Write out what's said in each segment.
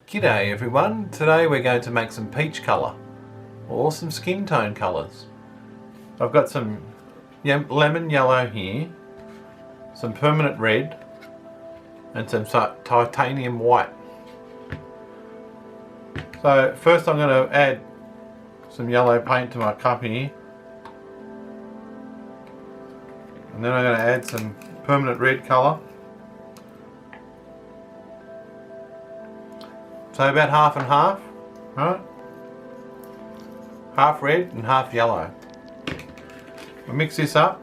G'day everyone, today we're going to make some peach colour or some skin tone colours. I've got some lemon yellow here, some permanent red and some titanium white. So first I'm going to add some yellow paint to my cup here, and then I'm going to add some permanent red colour. So about half and half, right? Half red and half yellow. We'll mix this up.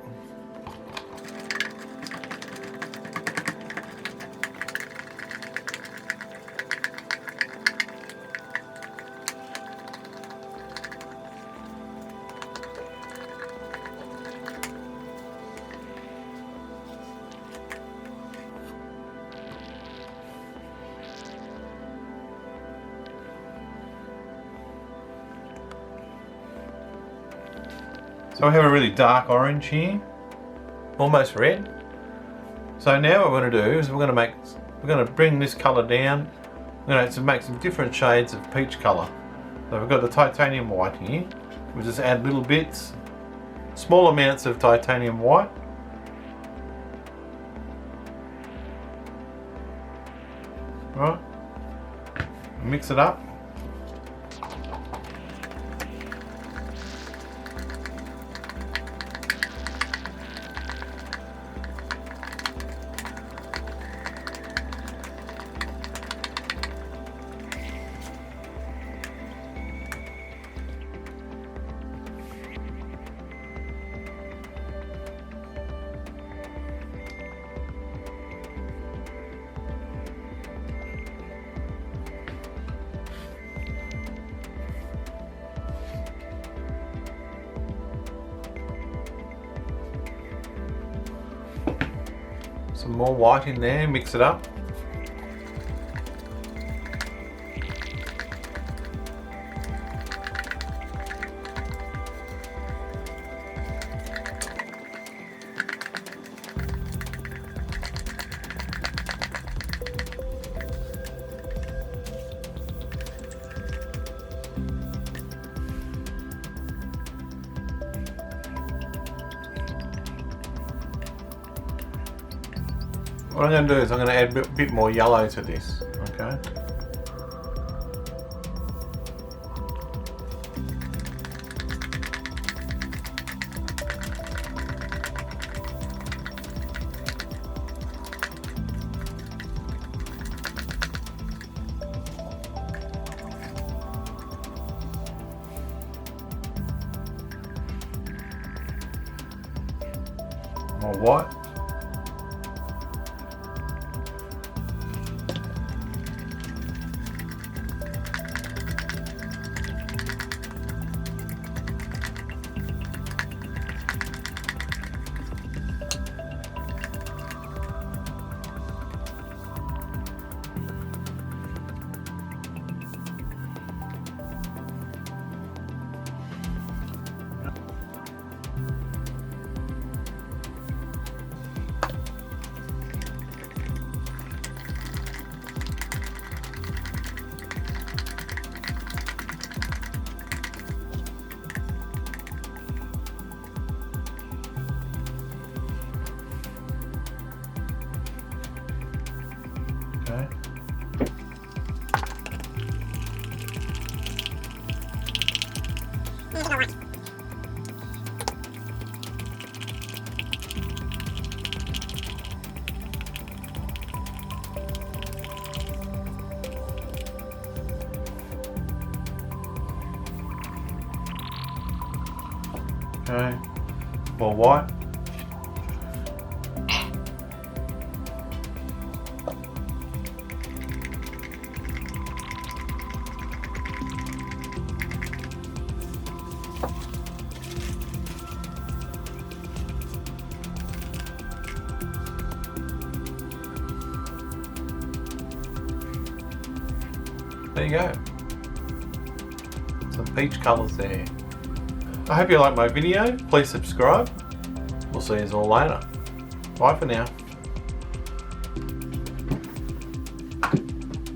So we have a really dark orange here, almost red. So now what we're going to do is we're going to bring this colour down. We're going to make some different shades of peach colour. So we've got the titanium white here. We'll just add little bits, small amounts of titanium white. Right, mix it up. Some more white in there, mix it up. What I'm going to do is I'm going to add a bit more yellow to this, okay? More white. Okay. Okay, more white. There you go. Some peach colours there. I hope you like my video. Please subscribe. We'll see you all later. Bye for now.